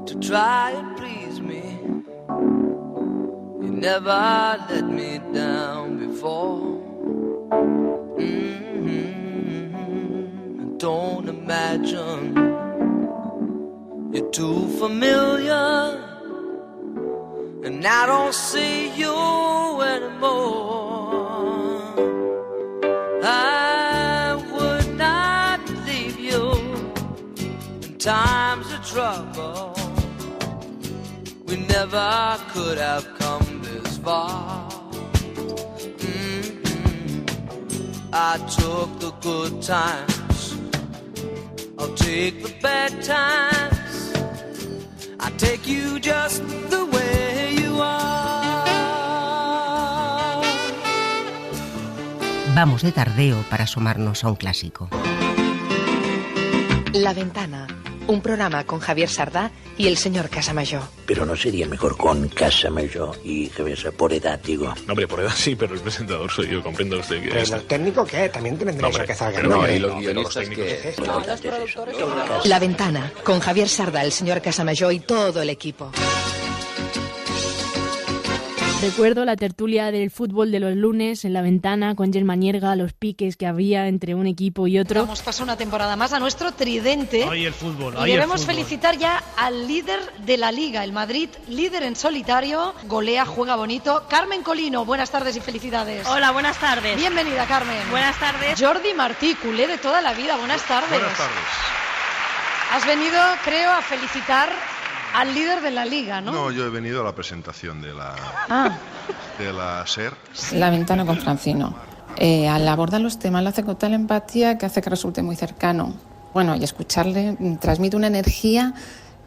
to try and please me. You never let me down before. Don't imagine you're too familiar, and I don't see you anymore. I would not leave you in times of trouble. We never could have come this far. I took the good times, I'll take the bad times. I take you just the way you are. Vamos de tardeo para asomarnos a un clásico. La Ventana, un programa con Javier Sardá y el señor Casamayor. Pero no sería mejor con Casamayor y Javier Sardá, por edad, digo. No, hombre, por edad sí, pero el presentador soy yo, comprendo usted que... ¿Pero el técnico qué? También tendréis que hacer algo. No, y los guionistas que... La Ventana, con Javier Sardá, el señor Casamayor y todo el equipo. Recuerdo la tertulia del fútbol de los lunes en La Ventana con Germán Nierga, los piques que había entre un equipo y otro. Vamos, pasa una temporada más a nuestro tridente. Ahí el fútbol, y debemos felicitar ya al líder de la Liga, el Madrid, líder en solitario, golea, juega bonito. Carmen Colino, buenas tardes y felicidades. Hola, buenas tardes. Bienvenida, Carmen. Buenas tardes. Jordi Martí, culé de toda la vida, buenas tardes. Buenas tardes. Has venido, creo, a felicitar al líder de la liga, ¿no? No, yo he venido a la presentación de la SER. La Ventana con Francino. Al abordar los temas lo hace con tal empatía que hace que resulte muy cercano. Bueno, y escucharle transmite una energía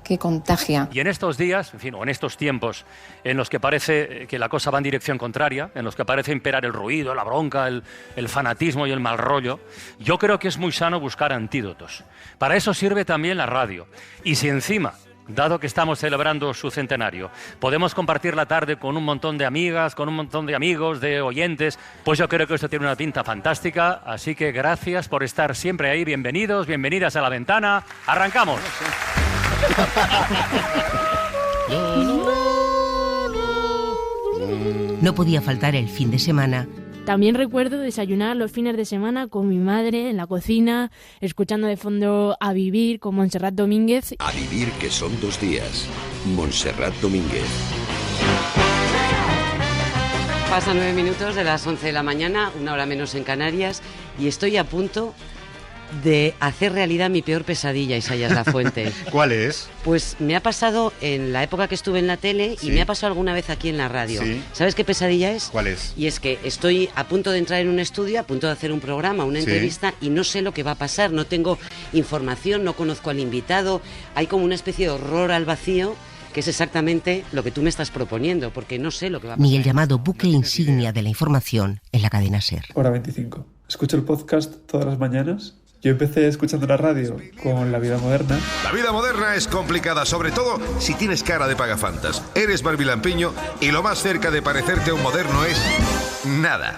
que contagia. Y en estos días, en fin, o en estos tiempos en los que parece que la cosa va en dirección contraria, en los que parece imperar el ruido, la bronca, el fanatismo y el mal rollo, yo creo que es muy sano buscar antídotos. Para eso sirve también la radio. Y si encima, dado que estamos celebrando su centenario, podemos compartir la tarde con un montón de amigas, con un montón de amigos, de oyentes, pues yo creo que esto tiene una pinta fantástica. Así que gracias por estar siempre ahí. Bienvenidos, bienvenidas a La Ventana. ¡Arrancamos! No podía faltar el fin de semana. También recuerdo desayunar los fines de semana con mi madre en la cocina, escuchando de fondo A Vivir con Montserrat Domínguez. A Vivir, que son 2 días. Montserrat Domínguez. Pasan 9 minutos de las 11 de la mañana, 1 hora menos en Canarias, y estoy a punto de hacer realidad mi peor pesadilla, Isaías Lafuente. ¿Cuál es? Pues me ha pasado en la época que estuve en la tele y me ha pasado alguna vez aquí en la radio. Sí. ¿Sabes qué pesadilla es? ¿Cuál es? Y es que estoy a punto de entrar en un estudio, a punto de hacer un programa, una entrevista, y no sé lo que va a pasar, no tengo información, no conozco al invitado, hay como una especie de horror al vacío, que es exactamente lo que tú me estás proponiendo, porque no sé lo que va a pasar. Ni el llamado buque insignia de la información en la cadena SER. Hora 25. Escucho el podcast todas las mañanas. Yo empecé escuchando la radio con La Vida Moderna. La vida moderna es complicada, sobre todo si tienes cara de pagafantas. Eres barbilampiño y lo más cerca de parecerte a un moderno es nada.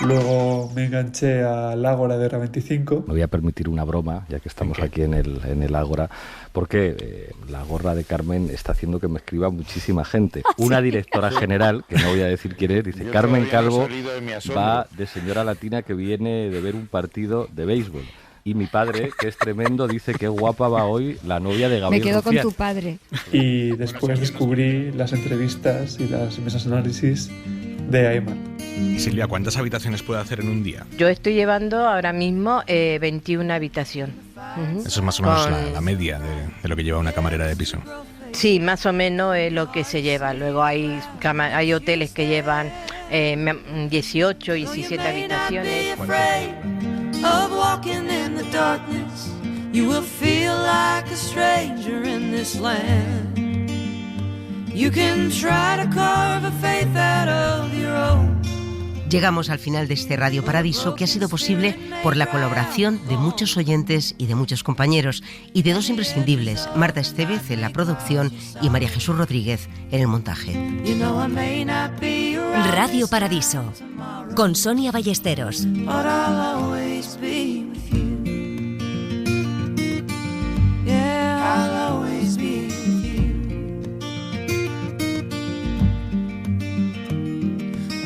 Luego me enganché al Ágora de Hora 25. Me voy a permitir una broma, ya que estamos aquí en el Ágora, porque la gorra de Carmen está haciendo que me escriba muchísima gente. Una directora general, que no voy a decir quién es, dice: Carmen Calvo va de señora latina que viene de ver un partido de béisbol. Y mi padre, que es tremendo, dice que guapa va hoy la novia de Gabriel Me quedo Rufián. con tu padre. Y después descubrí las entrevistas y las mesas análisis de Aymar. Y Silvia, ¿cuántas habitaciones puede hacer en un día? Yo estoy llevando ahora mismo 21 habitaciones. Eso es más o menos la media de lo que lleva una camarera de piso. Sí, más o menos es lo que se lleva. Luego hay hoteles que llevan 18, 17 habitaciones. Of walking in the darkness, you will feel like a stranger in this land. You can try to carve a faith out of your own. Llegamos al final de este Radio Paradiso, que ha sido posible por la colaboración de muchos oyentes y de muchos compañeros, y de 2 imprescindibles, Marta Estevez en la producción y María Jesús Rodríguez en el montaje. Radio Paradiso, con Sonia Ballesteros.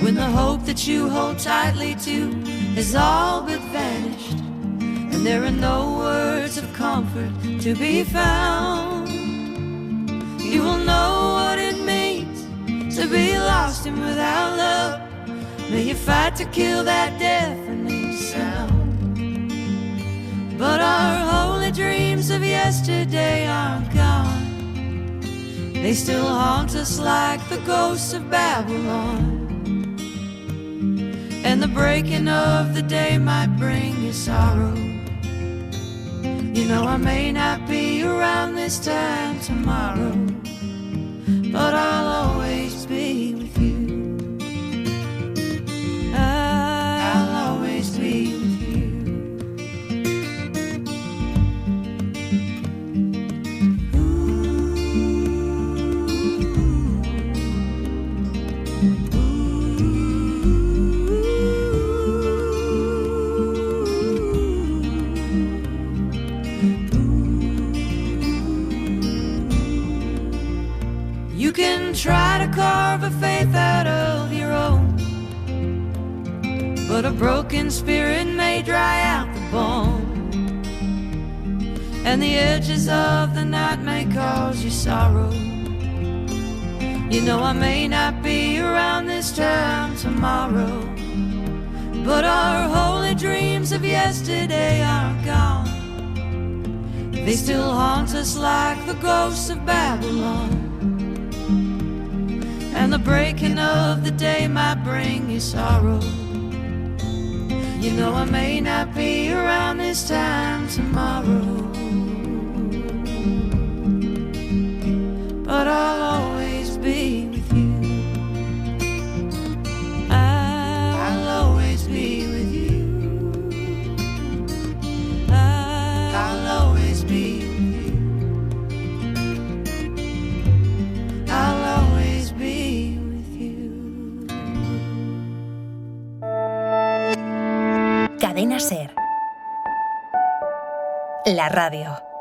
When the hope that you hold tightly to has all but vanished, and there are no words of comfort to be found, you will know what it means to be lost and without love. May you fight to kill that deafening sound. But our holy dreams of yesterday aren't gone. They still haunt us like the ghosts of Babylon. And the breaking of the day might bring you sorrow. You know I may not be around this time tomorrow, but I'll always be with you. I'll always be with You can try to carve a faith out of your own, but a broken spirit may dry out the bone, and the edges of the night may cause you sorrow. You know I may not be around this time tomorrow, but our holy dreams of yesterday are gone. They still haunt us like the ghosts of Babylon. And the breaking of the day might bring you sorrow. You know I may not be around this time tomorrow, but I'll always be with you. I'll always be with you. I'll always be with you. I'll always be with you. Cadena SER. La radio.